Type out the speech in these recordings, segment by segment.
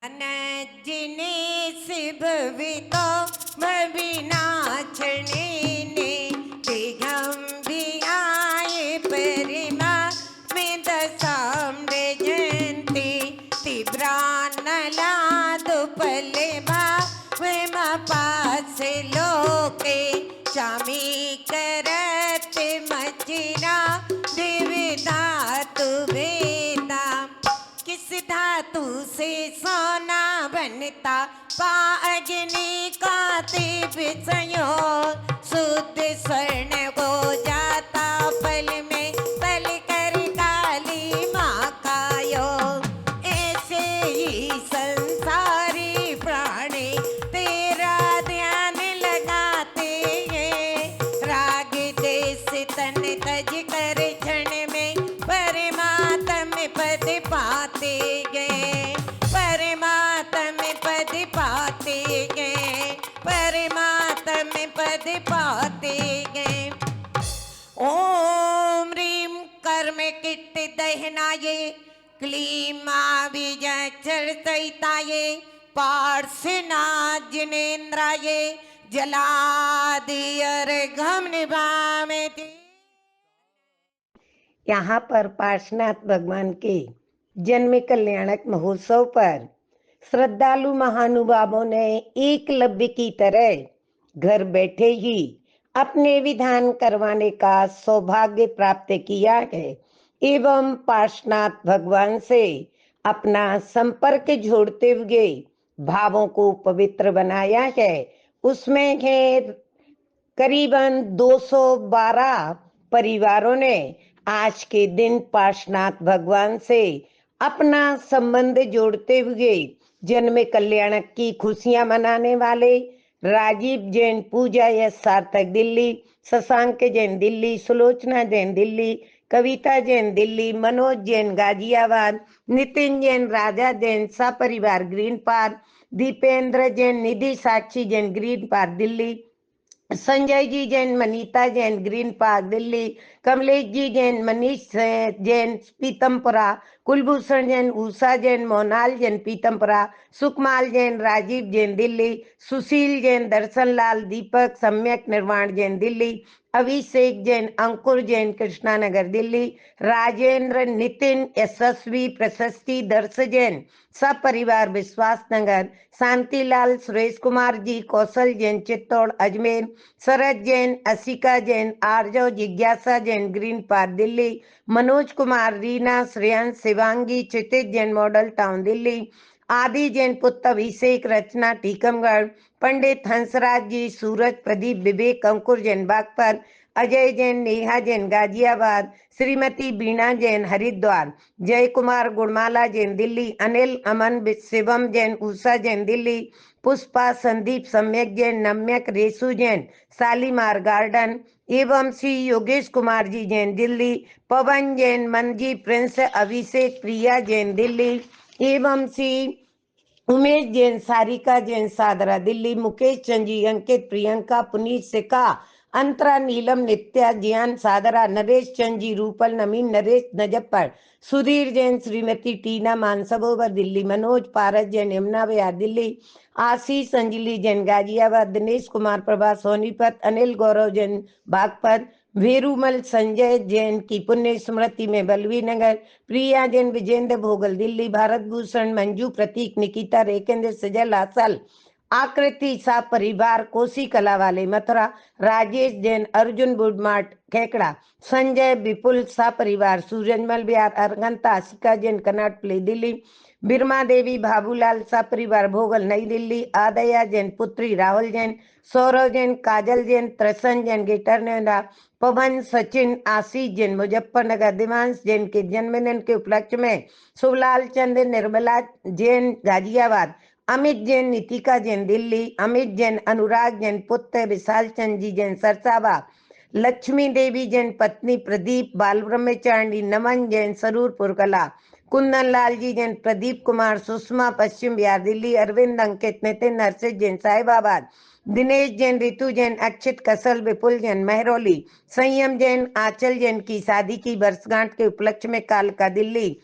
अनजने भवितो भविनाचणे ने दिगंभियाये परिमा में दसाम्रे जयंती तिब्रानला दुपले बा वेम पास लोके शामी करते मचिरा देवता तुवेदा किस धातु से सोना बनता पाअग्नि का तेज संयोग शुद्ध स्वर्ण हो जाता पल में तल कर काली माँ का योग ऐसे ही संसारी प्राणी तेरा ध्यान लगाते हैं राग देश तन तज कर क्षण में परमात्म पद पाते गए परमात्म पद पाते गए परमात्म पद पाते गए। ओम ह्रीं कर्म किट दहनाये क्लीं विजय चर्चयिताये पार्श्वनाथ जिनेन्द्राये जलादियर घम निभामे। यहाँ पर पार्श्वनाथ भगवान के जन्म कल्याणक महोत्सव पर श्रद्धालु महानुभावों ने एकलव्य की तरह घर बैठे ही अपने विधान करवाने का सौभाग्य प्राप्त किया है एवं पार्श्वनाथ भगवान से अपना संपर्क जोड़ते हुए भावों को पवित्र बनाया है। उसमें है करीबन 212 परिवारों ने आज के दिन पार्श्वनाथ भगवान से अपना संबंध जोड़ते हुए जन्म कल्याणक की खुशियां मनाने वाले राजीव जैन पूजा यश सार्थक दिल्ली, शशांक जैन दिल्ली, सुलोचना जैन दिल्ली, कविता जैन दिल्ली, मनोज जैन गाजियाबाद, नितिन जैन राजा जैन सपरिवार ग्रीन पार्क, दीपेंद्र जैन निधि साक्षी Jain Green Park Delhi, Sanjay ji Jain Manita Jain Green Park Delhi, Kamlesh ji Jain Manish Jain Pitampura, Kulbhushan Jain Usha Jain मोनाल जैन पीतमपुरा, सुकमाल जैन राजीव जैन दिल्ली, सुशील जैन दर्शन लाल दीपक सम्यक निर्वाण जैन दिल्ली, अभिषेक जैन अंकुर जैन कृष्णानगर दिल्ली, राजेंद्र नितिन यशस्वी प्रशस्ति दर्श जैन सब परिवार विश्वास नगर, शांतिलाल सुरेश कुमार जी कौशल जैन चित्तौड़ अजमेर, शरद जैन असिका जैन आर्जव जिज्ञासा जैन ग्रीन पार्क दिल्ली, मनोज कुमार रीना श्रेयांश शिवांगी क्षितिज जैन मॉडल टाउन दिल्ली, आदि जैन पुत्र अभिषेक रचना टीकमगढ़, पंडित हंसराज जी सूरज प्रदीप विवेक अंकुर जैन बागपत, अजय जैन नेहा जैन गाजियाबाद, श्रीमती बीणा जैन हरिद्वार, जय कुमार गुणमाला जैन दिल्ली, अनिल अमन शिवम जैन उषा जैन दिल्ली, पुष्पा संदीप सम्यक जैन नम्यक रेसु जैन शालीमार गार्डन एवं श्री योगेश कुमार जी जैन दिल्ली, पवन जैन मनजी प्रिंस अभिषेक प्रिया जैन दिल्ली एवं श्री उमेश जैन सारिका जैन सादरा दिल्ली, मुकेश चंद जी अंकित प्रियंका पुनीत सिका अंतरा नीलम नित्या जियान सादरा, नरेश चंद जी रूपल नमीन नरेश नजप्पर, सुधीर जैन श्रीमती टीना मानसरोवर दिल्ली, मनोज पारस जैन यमुना विहार दिल्ली, आशीष अंजलि जैन गाजियाबाद, दिनेश कुमार प्रभा सोनीपत, अनिल गौरव जैन बागपत, भेरूमल संजय जैन की पुण्य स्मृति में बलवी नगर, प्रिया जैन विजेंद्र भोगल दिल्ली, भारत भूषण मंजू प्रतीक निकिता रेकेंद्र सजल हासल, आकृति सा परिवार कोसी कला वाले मथुरा, राजेश जैन अर्जुन बुडमार्ट खेकड़ा, संजय विपुल सा परिवार सूरजमल बिहार अरगंता, आशिका जैन कनाट प्ले दिल्ली, बिरमा देवी बाबूलाल सा परिवार भोगल नई दिल्ली, आदया जैन पुत्री राहुल जैन, सौरव जैन काजल जैन त्रसन जैन गेटर नोएडा, पवन सचिन आशीष जैन मुजफ्फरनगर, दिवांश जैन के जन्मदिन के उपलक्ष्य में शुभलाल चंद्र निर्मला जैन गाजियाबाद, अमित जैन नितिका जैन दिल्ली, अमित जैन अनुराग जैन पुत्र विशाल चंद जी जैन सरसावा, लक्ष्मी देवी जैन पत्नी प्रदीप बाल ब्रह्मचारिणी, नमन जैन सरूरपुर कला, कुंदन लाल जी जैन प्रदीप कुमार सुषमा पश्चिम बिहार दिल्ली, अरविंद अंकित नितिन हर्षित जैन साहिबाबाद, दिनेश जैन रितु जैन अक्षित कसल विपुल जैन महरौली, संयम जैन आंचल जैन की शादी की वर्षगांठ के उपलक्ष्य में कालका दिल्ली,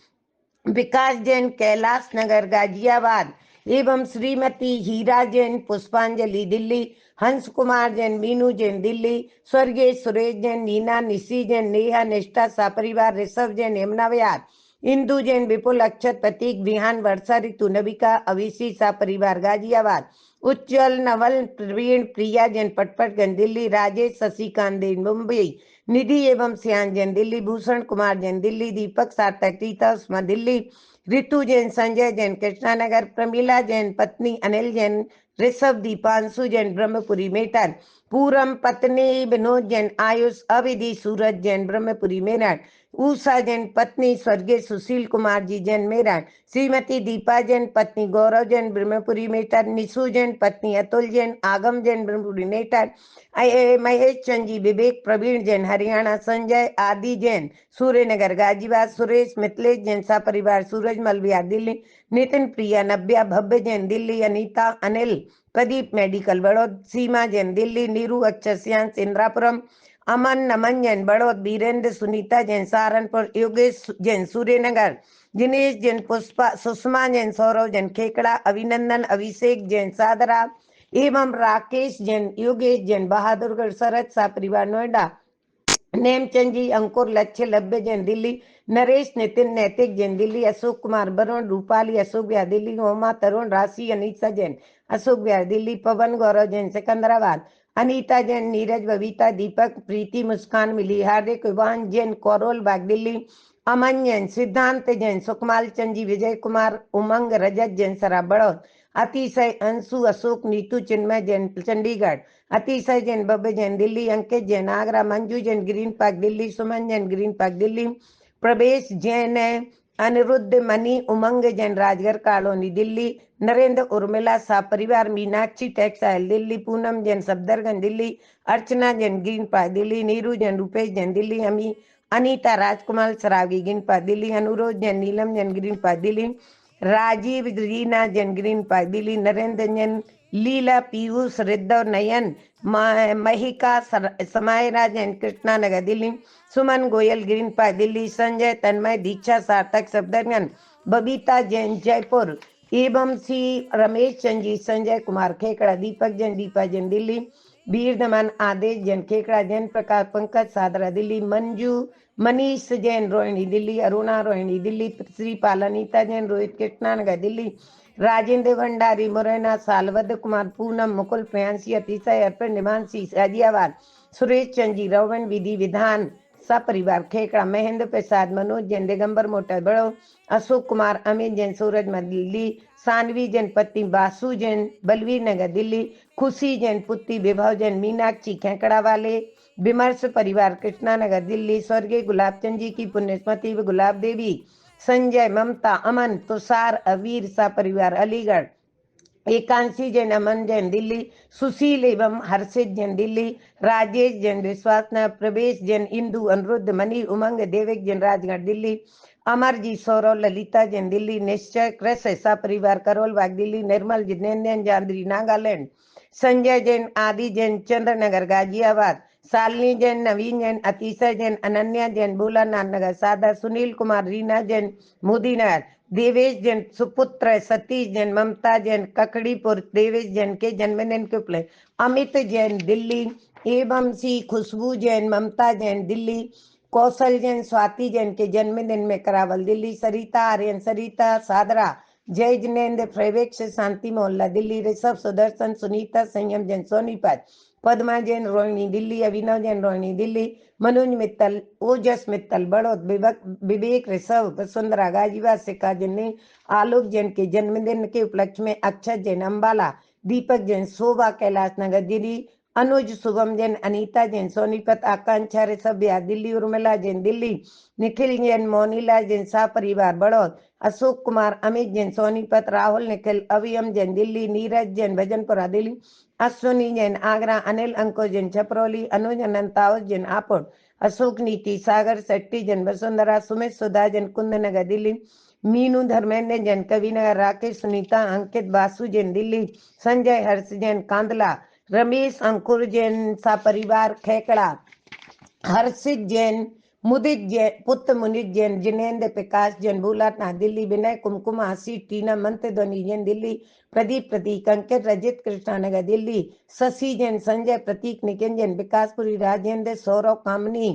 विकास जैन कैलाश नगर गाजियाबाद एवं श्रीमती हीरा जैन पुष्पांजलि दिल्ली, हंस कुमार जैन मीनू जैन दिल्ली, स्वर्गीय सुरेश जैन नीना निशी जैन नेहा निष्ठा सापरिवार ऋषभ जैन यमुना विहार, इंदु जैन विपुल अक्षत प्रतीक विहान वर्षा ऋतु नविका अविशी सापरिवार गाजियाबाद, उज्जवल नवल प्रवीण प्रिया जैन पटपटगंज दिल्ली, राजेश शशिकांत जैन मुंबई, निधि एवं श्याम जैन दिल्ली, भूषण कुमार जैन दिल्ली, दीपक सार्थक रीता उस्मा दिल्ली, ऋतु जैन संजय जैन कृष्णानगर, प्रमीला जैन पत्नी अनिल जैन, ऋषभ दीपांशु जैन ब्रह्मपुरी मेरठ, पूरम पत्नी विनोद जैन आयुष, अविधि सूरज जैन ब्रह्मपुरी मेरठ, उषा जैन पत्नी स्वर्गीय सुशील कुमार जी जैन मेरठ, श्रीमती दीपा जैन पत्नी गौरव जैन ब्रह्मपुरी मेरठ, निशु जैन पत्नी अतुल जैन आगम जैन ब्रह्मपुरी मेरठ, महेश चंद जी विवेक प्रवीण जैन हरियाणा, संजय आदि जैन सूर्यनगर गाजीबाद, सुरेश मिथिलेश जैन सा परिवार सूरजमल विहार दिल्ली, नितिन प्रिया नव्या भव्य जैन दिल्ली, अनीता अनिल प्रदीप मेडिकल बड़ौद, सीमा जैन दिल्ली, नीरू अक्षर सियांस इंद्रापुरम, अमन नमन जैन बड़ौद, वीरेंद्र सुनीता जैन सहारनपुर, योगेश जैन सूर्यनगर, जिनेश जैन पुष्पा सुषमा जैन सौरव जैन खेकड़ा, अभिनंदन अभिषेक जैन सादरा एवं राकेश जैन योगेश जैन बहादुरगढ़, शरद सा परिवार नोएडा, नेमचंद जी अंकुर लक्ष्य लभ्य जैन दिल्ली, नरेश नितिन नैतिक जैन दिल्ली, अशोक कुमार वरुण रूपाली अशोक विहार दिल्ली, होमा तरुण राशि अनीता जैन अशोक विहार दिल्ली, पवन गौरव जैन सिकंदराबाद, अनीता जैन नीरज बबीता दीपक प्रीति मुस्कान मिली, हार्दिक विवान जैन कौरोल बाग दिल्ली, अमन जैन सिद्धांत जैन सुकमाल चंद जी विजय कुमार उमंग रजत जैन सरा बड़ौद, अतिशय अंशु अशोक नीतू चिन्मय Jain Chandigarh, Atishay Jain Babbe Jain Delhi, Ankit Jain Agra, Manju Jain Green Park Delhi, Suman Jain Green Park Delhi, Pravesh Jain Aniruddh Mani Umang Jain Rajgarh Colony Delhi, Narendra Urmila सा परिवार Meenakshi Textile Delhi, Poonam Jain Safdarganj Delhi, Archana Jain Green Park Delhi, Neeru Jain Rupesh Jain Delhi, Ami Anita Rajkumar Saraogi Green Park Delhi, Anurodh Jain Neelam Jain Green Park Delhi, Rajeev Reena Jain Green Park Delhi, Narendra Jain लीला पीयूष रिद्धव नयन महिका समायरा जैन कृष्णा नगर दिल्ली, सुमन गोयल ग्रीन पार्क दिल्ली, संजय तन्मय दीक्षा सार्थक सफदरगंज, बबीता जैन जयपुर एवं सी रमेश चंद जी संजय कुमार खेकड़ा, दीपक जैन दीपा जैन दिल्ली, वीर दमन आदेश जैन खेकड़ा, जैन प्रकाश पंकज सादरा दिल्ली, मंजू मनीष जैन रोहिणी दिल्ली, अरुणा रोहिणी दिल्ली, श्रीपाल अनीता जैन रोहित कृष्णानगर दिल्ली, राजेंद्र भंडारी मुरैना सालवद कुमार पूनम मुकुल प्रियांशी अतिशय अर्पण निमांशी गाजियाबाद, सुरेश चंद जी रौवन विधि विधान सपरिवार खेकड़ा, महेंद्र प्रसाद मनोज जैन दिगंबर मोटर बड़ो, अशोक कुमार अमित जैन सूरज दिल्ली, सानवी जैन पत्नी बासु जैन बलवीर नगर दिल्ली, खुशी जैन पुत्री विभव जैन मीनाक्षी खेकड़ा वाले, विमर्श परिवार कृष्णानगर दिल्ली, स्वर्गीय गुलाब चंद जी की पुण्यस्मृति गुलाब देवी, संजय ममता अमन तुषार अवीर सा परिवार अलीगढ़, एकांशी जैन अमन जैन दिल्ली, सुशील एवं हर्षित जैन दिल्ली, राजेश जैन विश्वास न, प्रवेश जैन इंदु अनिरुद्ध मनी उमंग देविक जैन राजगढ़ दिल्ली, अमर जी सौरव ललिता जैन दिल्ली, निश्चय कृष सा परिवार करोल बाग दिल्ली, निर्मल जिनेन्द्र जांदरी नागालैंड, संजय जैन आदि जैन चंद्रनगर गाजियाबाद, शालिनी जैन नवीन जैन अतिशय जैन अनन्या जैन भोलानाथ नगर सादा, सुनील कुमार रीना जैन मोदीनगर, देवेश जैन सुपुत्र सतीश जैन ममता जैन ककड़ीपुर, देवेश जैन के जन्मदिन के उपलक्ष्य अमित जैन दिल्ली एवं सी खुशबू जैन ममता जैन दिल्ली, कौशल जैन स्वाति जैन के जन्मदिन में करावल दिल्ली, सरिता आर्यन सरिता सादरा, जय जिनेन्द्र फ्रेवेक्स शांति मोहल्ला दिल्ली, ऋषभ सुदर्शन सुनीता संयम जैन सोनीपत, पद्मा जैन रोहिणी दिल्ली, अभिनव जैन रोहिणी दिल्ली, मनोज मित्तल ओजस मित्तल बड़ौद, विवेक ऋषभ वसुंधरा गाजीबाद सिक्का जैन, आलोक जैन के जन्मदिन के उपलक्ष्य में अक्षत जैन अम्बाला, दीपक जैन शोभा कैलाश नगर दिल्ली, अनुज शुभम जैन अनीता जैन सोनीपत, आकांक्षा ऋषभ बिहार दिल्ली, उर्मिला जैन दिल्ली, निखिल जैन मोनीलाल जैन शाह परिवार बड़ौद, अशोक कुमार अमित जैन सोनीपत, राहुल निखिल अवियम जैन दिल्ली, नीरज जैन भजनपुरा दिल्ली, अश्विनी जैन आगरा, अनिल अंकुश जैन छपरौली, अनुज अनंताउस जैन हापुड़, अशोक नीति सागर शेट्टी जैन वसुंधरा, सुमित सुधा जैन कुंदनगर दिल्ली, मीनू धर्मेंद्र जैन कविनगर, राकेश सुनीता अंकित बासु जैन दिल्ली, संजय हर्ष जैन कांदला, रमेश अंकुर जैन सा परिवार खेकड़ा, हर्षित जैन मुदित जैन, पुत्र मुनित जैन, जिनेन्द्र प्रकाश जैन, भूलानाथ दिल्ली, विनय कुमकुम आशीष टीना मंत्र ध्वनि जैन दिल्ली, प्रदीप प्रतीक अंकित रजित कृष्णानगर दिल्ली, शशि जैन, संजय प्रतीक निकिंजन, विकासपुरी राजेंद्र, सौरव कामनी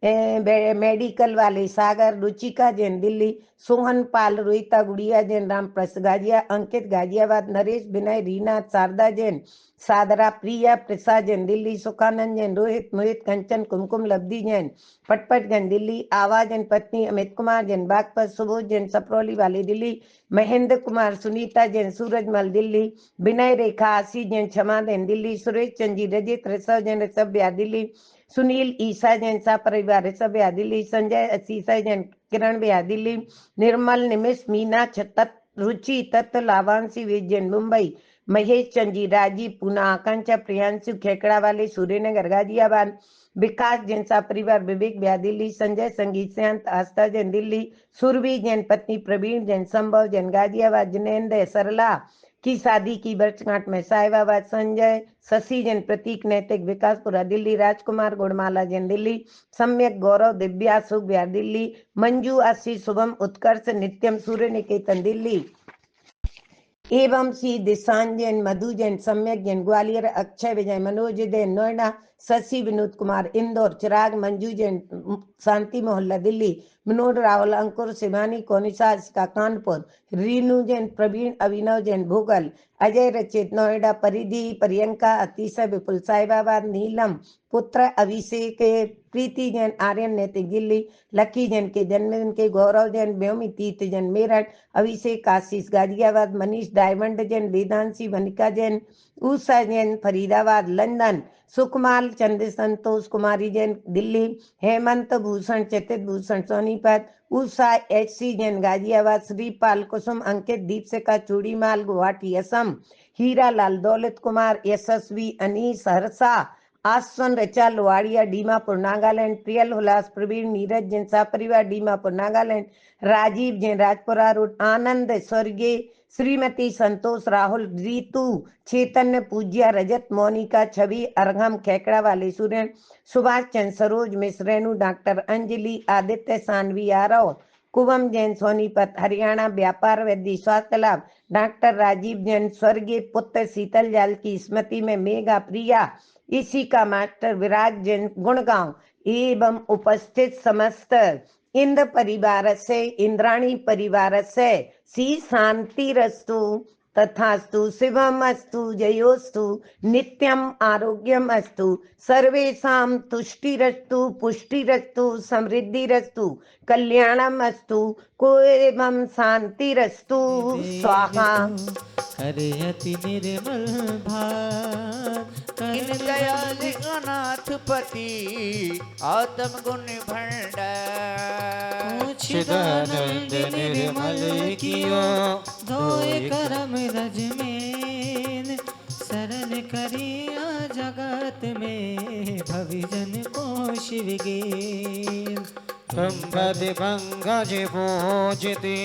मेडिकल वाले सागर, रुचिका जैन दिल्ली, सोहन पाल, रोहिता गुड़िया जैन, राम प्रसाद गाजिया, अंकित गाजियाबाद, नरेश विनय रीना, शारदा जैन, सादरा प्रिया प्रसाद जैन दिल्ली, सुखानंद जैन, रोहित मोहित कंचन कुमकुम लब्धि जैन, पटपट जैन दिल्ली, आवा जैन पत्नी, अमित कुमार जैन बागपत, सुबोध जैन सपरौली वाली दिल्ली, महेंद्र कुमार, सुनीता जैन सूरजमल दिल्ली, विनय रेखा आशीष जैन क्षमा जैन दिल्ली, सुरेश चंद जी रजित ऋषभ जैन ऋषभ बिहार दिल्ली, सुनील ईसा जैन सा परिवार ऋषभ बिहार दिल्ली, संजय असीसा जैन किरण बिहार दिल्ली, निर्मल निमिष मीना रुचि तत्व लावांशी विज जैन मुंबई, महेश चंद जी राजीव पूना, आकांक्षा प्रियांशु खेकड़ा वाले सूर्यनगर गाजियाबाद, विकास जैन सा परिवार विवेक बिहार दिल्ली, संजय संगीत शांत आस्था जैन दिल्ली, सुरभि जैन पत्नी प्रवीण जैन संभव जैन गाजियाबाद, जिनेन्द्र सरला की शादी की वर्षगांठ में साहिबाबाद, संजय शशि जैन प्रतीक नैतिक विकासपुरा दिल्ली, राजकुमार गुड़माला जैन दिल्ली, सम्यक गौरव दिव्या सुख बिहार दिल्ली, मंजू आशीष शुभम उत्कर्ष नित्यम सूर्य निकेतन दिल्ली, एवं श्री दिशान जैन, मधु जैन, सम्यक जैन ग्वालियर, अक्षय विजय, मनोज जैन नोएडा, शशि विनोद कुमार इंदौर, चिराग मंजू जैन शांति मोहल्ला दिल्ली, विनोद रावल अंकुर शिवानी कोनिशा का कानपुर, रीनू जैन प्रवीण अभिनव जैन भोगल, अजय रचित नोएडा, परिधि प्रियंका अतिशय विपुल साहिबाबाद, नीलम पुत्र अभिषेक प्रीति जैन आर्यन नैतिक दिल्ली, लकी जैन के जन्मदिन के गौरव जैन व्योमी तीर्थ जैन मेरठ, अभिषेक आशीष गाजियाबाद, मनीष डायमंड जैन, वेदांशी वनिका जैन, उषा जैन फरीदाबाद, लंदन, सुकमाल चंद्र संतोष कुमारी जैन दिल्ली, हेमंत भूषण चतित भूषण सोनीपत, उषा एच.सी. जैन गाजियाबाद, श्रीपाल कुसुम अंकित दीपशिका चूड़ीमाल गुवाहाटी असम, हीरा लाल दौलत कुमार यशस्वी अनीस हर्षा आसवन रचा लोहाड़िया डीमापुर नागालैंड, प्रियल हुलास प्रवीण नीरज जैन परिवार डीमापुर नागालैंड, राजीव जैन राजपुरा रोड, आनंद स्वर्गीय श्रीमती संतोष राहुल रीतु चैतन्य पूज्या रजत मोनिका छवि अरघम खेकड़ा वाले सूर्यन, सुभाष चंद्र सरोज मिश्र रेणु डॉक्टर अंजलि आदित्य सानवी आरव, कुवम जैन सोनीपत हरियाणा, व्यापार वैद्य स्वास्थ्य लाभ डॉक्टर राजीव जैन, स्वर्गीय पुत्र शीतल जाल की स्मृति में मेघा प्रिया, इसी का मास्टर विराज जैन गुणगांव एवं उपस्थित समस्त इंद्र परिवार से इंद्राणी परिवार से सी शांति रस्तु तथास्तु शिवम अस्तु जयोस्तु नित्यम आरोग्यम अस्तु सर्वेषां तुष्टिरस्तु पुष्टिरस्तु समृद्धिरस्तु कल्याणम अस्तु एवं शांतिरस्तु स्वाहा। हरे अति निर्मल भाव दीन दयाल अनाथ पति आत्म गुण भंडार, चिदानंद निर्मल कियो धोए करम रज में, शरण करिया जगत में भविजन को शिव गे, तुम पद पंकज पूजते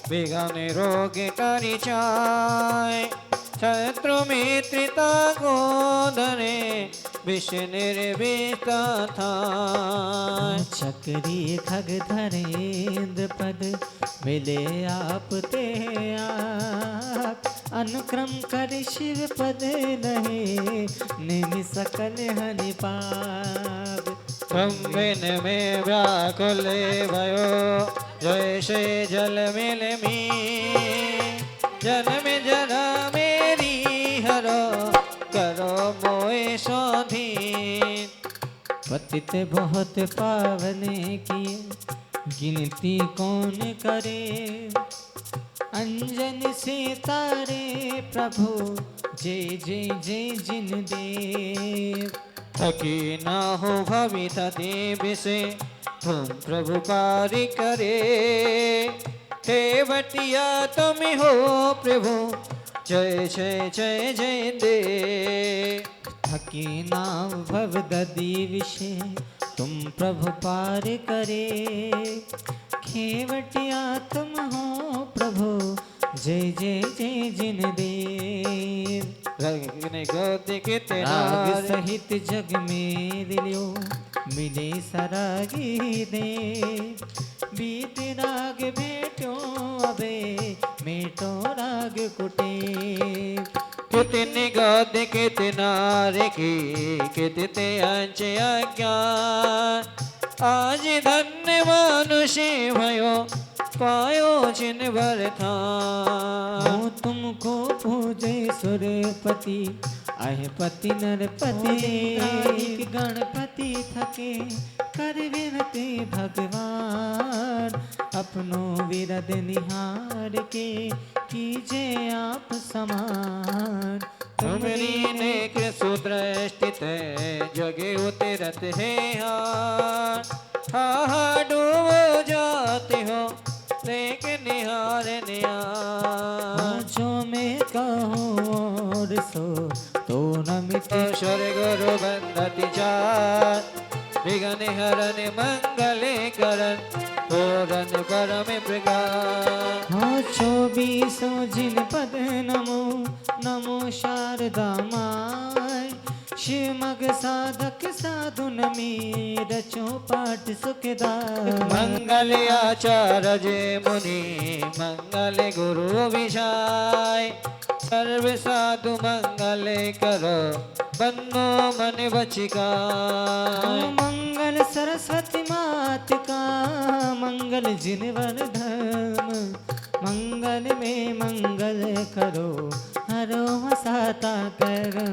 विघ्न रोग करि जाय, शत्रु मित्रिता को धरे विष निर्भीता था, चक्री खग धरेन्द्र पद मिले आप ते आप, अनुक्रम कर शिव पद नहीं निमि सकल हरि पाप, तुम बिन में व्याकुल भयो जैसे जल मिल में, जन्म जरा मेरी हरो करो मोए स्वाधीन, पतित बहुत पावने किए गिनती कौन करे, अंजन से तारे प्रभु जय जय जय जिन देव, थकी ना हो भविता देव से तुम प्रभु पारि करे, केवटिया तुम हो प्रभु जय जय जय जय दे, थकी नाम भव ददी विषे तुम प्रभु पार करे, खेवटिया तुम हो प्रभु जय जय जय जिन देव, रंग गोद के नाग सहित जग में लियो मिले सरागी दे बीत राग भेटो अबे मेटो राग कुटे कितनी गाद कितना रेखी कितने अंश अज्ञान आज धन्य मानुषी भयो पायो जिन भर था हो तुमको पूजे सुरपति आहे पति नरपति गणपति थके कर विनती भगवान अपनो विरद निहार के कीजे आप समान तुमरी नेक सुदृष्टित जगे उतरत है हा हा डूबो जाते हो देख निहार निहार जो मैं कहूँ और सो तो न मिटे स्वर्ग गुरु बंधति चार विघ्न हरण मंगले करण तोरण परम प्रकार हो 24 जिन पद नमो नमो शारदा माय शिवमग साधक साधु नमी रचो पाठ सुखदाय मंगल आचार्य मुनि मंगल गुरु विषाय सर्व साधु मंगल करो बन्नो मन बचिकाय मंगल सरस्वती मात का मंगल जिनवर धर्म मंगल में मंगल करो हरो हसाता कर